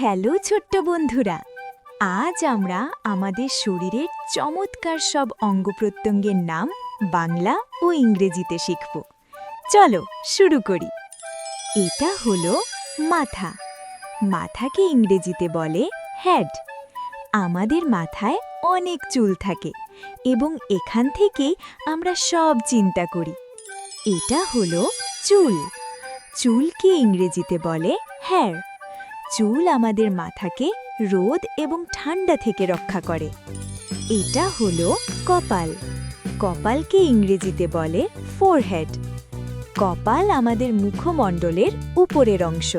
Hello ছোট্ট বন্ধুরা, আজ আমরা আমাদের শরীরের চমৎকার সব অঙ্গপ্রত্যঙ্গের নাম বাংলা ও ইংরেজিতে শিখব। চলো শুরু করি। এটা হলো মাথা। মাথাকে ইংরেজিতে বলে হেড। আমাদের মাথায় অনেক চুল থাকে এবং এখান থেকেই আমরা সব চিন্তা করি। এটা হলো চুল। চুলকে ইংরেজিতে বলে হেয়ার। চুল আমাদের মাথাকে রোদ এবং ঠান্ডা থেকে রক্ষা করে। এটা হলো কপাল। কপালকে ইংরেজিতে বলে ফোরহেড। কপাল আমাদের মুখমণ্ডলের উপরের অংশ।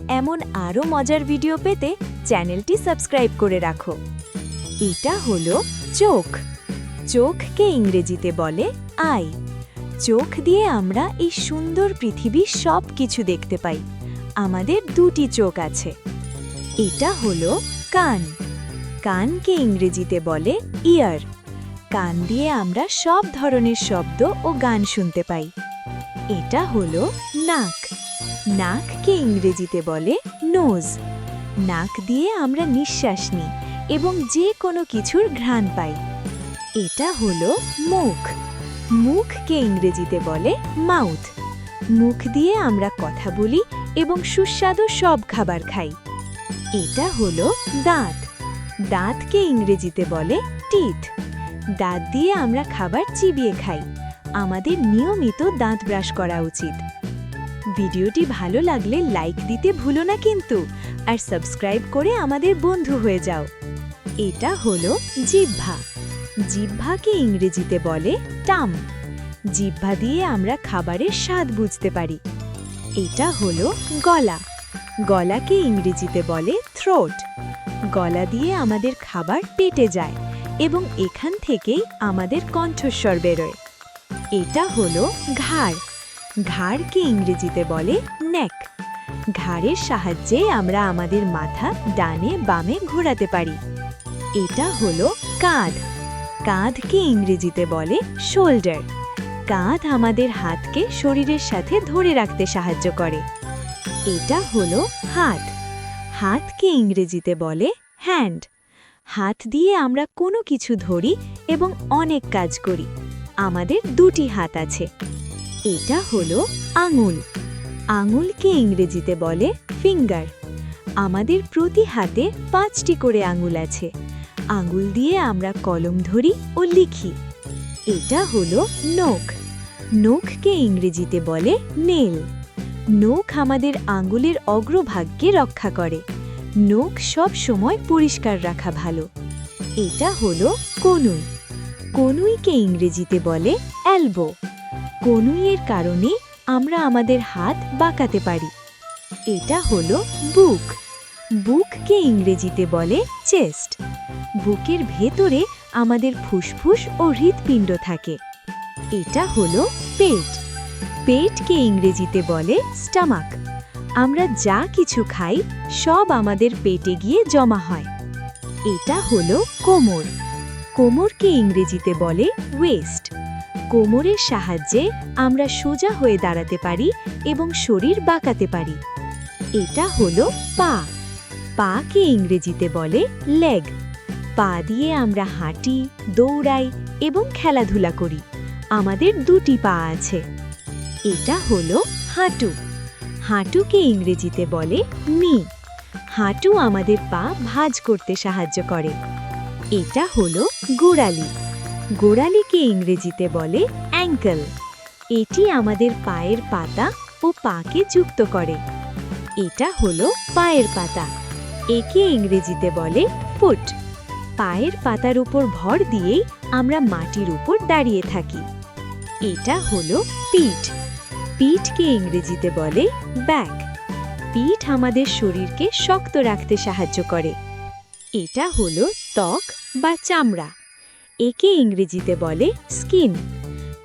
এমন আরও মজার ভিডিও পেতে চ্যানেলটি সাবস্ক্রাইব করে রাখো। এটা হলো চোখ। চোখকে ইংরেজিতে বলে আই। চোখ দিয়ে আমরা এই সুন্দর পৃথিবীর সব কিছু দেখতে পাই। আমাদের দুটি চোখ আছে। এটা হলো কান। কানকে ইংরেজিতে বলে ইয়ার। কান দিয়ে আমরা সব ধরনের শব্দ ও গান শুনতে পাই। এটা হলো নাক। নাককে ইংরেজিতে বলে নোজ। নাক দিয়ে আমরা নিঃশ্বাস নিই এবং যে কোনো কিছুর ঘ্রাণ পাই। এটা হলো মুখ। মুখকে ইংরেজিতে বলে মাউথ। মুখ দিয়ে আমরা কথা বলি এবং সুস্বাদু সব খাবার খাই। এটা হলো দাঁত। দাঁতকে ইংরেজিতে বলে টিথ। দাঁত দিয়ে আমরা খাবার চিবিয়ে খাই। আমাদের নিয়মিত দাঁত ব্রাশ করা উচিত। ভিডিওটি ভালো লাগলে লাইক দিতে ভুলো না কিন্তু, আর সাবস্ক্রাইব করে আমাদের বন্ধু হয়ে যাও। এটা হলো জিহ্বা। জিহ্বাকে ইংরেজিতে বলে টাম। জিহ্বা দিয়ে আমরা খাবারের স্বাদ বুঝতে পারি। এটা হলো গলা। গলাকে ইংরেজিতে বলে থ্রোট। গলা দিয়ে আমাদের খাবার পেটে যায় এবং এখান থেকেই আমাদের কণ্ঠস্বর বেরোয়। এটা হলো ঘাড়। ঘাড়কে ইংরেজিতে বলে নেক। ঘাড়ের সাহায্যে আমরা আমাদের মাথা ডানে বামে ঘোরাতে পারি। এটা হলো কাঁধ। কাঁধকে ইংরেজিতে বলে শোল্ডার। কাঁধ আমাদের হাতকে শরীরের সাথে ধরে রাখতে সাহায্য করে। এটা হলো হাত। হাতকে ইংরেজিতে বলে হ্যান্ড। হাত দিয়ে আমরা কোনো কিছু ধরি এবং অনেক কাজ করি। আমাদের দুটি হাত আছে। এটা হলো আঙুল। আঙুলকে ইংরেজিতে বলে ফিঙ্গার। আমাদের প্রতি হাতে 5টি করে আঙুল আছে। আঙুল দিয়ে আমরা কলম ধরি ও লিখি। এটা হলো নখ। নখকে ইংরেজিতে বলে নেল। নখ আমাদের আঙুলের অগ্রভাগকে রক্ষা করে। নখ সব সময় পরিষ্কার রাখা ভালো। এটা হলো কনুই। কনুইকে ইংরেজিতে বলে এলবো। কনুইয়ের কারণে আমরা আমাদের হাত বাঁকাতে পারি। এটা হলো বুক। বুককে ইংরেজিতে বলে চেস্ট। বুকের ভেতরে আমাদের ফুসফুস ও হৃৎপিণ্ড থাকে। এটা হলো পেট। পেটকে ইংরেজিতে বলে স্টামাক। আমরা যা কিছু খাই সব আমাদের পেটে গিয়ে জমা হয়। এটা হলো কোমর। কোমরকে ইংরেজিতে বলে ওয়েস্ট। কোমরের সাহায্যে আমরা সোজা হয়ে দাঁড়াতে পারি এবং শরীর বাঁকাতে পারি। এটা হলো পা। পাকে ইংরেজিতে বলে লেগ। পা দিয়ে আমরা হাঁটি, দৌড়াই এবং খেলাধুলা করি। আমাদের দুটি পা আছে। এটা হলো হাঁটু। হাঁটুকে ইংরেজিতে বলে নি। হাঁটু আমাদের পা ভাঁজ করতে সাহায্য করে। এটা হলো গোড়ালি। গোড়ালিকে ইংরেজিতে বলে অ্যাঙ্কেল। এটি আমাদের পায়ের পাতা ও পাকে যুক্ত করে। এটা হলো পায়ের পাতা। একে ইংরেজিতে বলে ফুট। পায়ের পাতার উপর ভর দিয়েই আমরা মাটির উপর দাঁড়িয়ে থাকি। এটা হলো পিঠ। পিঠকে ইংরেজিতে বলে ব্যাক। পিঠ আমাদের শরীরকে শক্ত রাখতে সাহায্য করে। এটা হলো ত্বক বা চামড়া। একে ইংরেজিতে বলে স্কিন।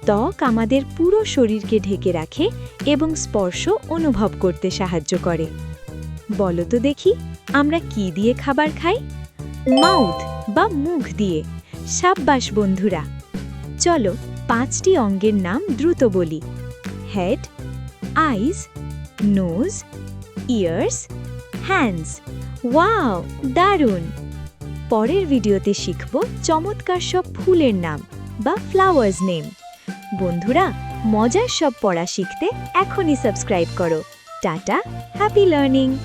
ত্বক আমাদের পুরো শরীরকে ঢেকে রাখে এবং স্পর্শ অনুভব করতে সাহায্য করে। বলো তো দেখি, আমরা কি দিয়ে খাবার খাই? মাউথ বা মুখ দিয়ে। সাব্বাস বন্ধুরা। চলো 5টি অঙ্গের নাম দ্রুত বলি। হেড, আইজ, নোজ, ইয়ার্স, হ্যান্ডস ওয়াও, দারুণ! পরের ভিডিওতে শিখব চমৎকার সব ফুলের নাম বা ফ্লাওয়ার্স নেম। বন্ধুরা, মজার সব পড়া শিখতে এখনই সাবস্ক্রাইব করো। Tata, happy learning!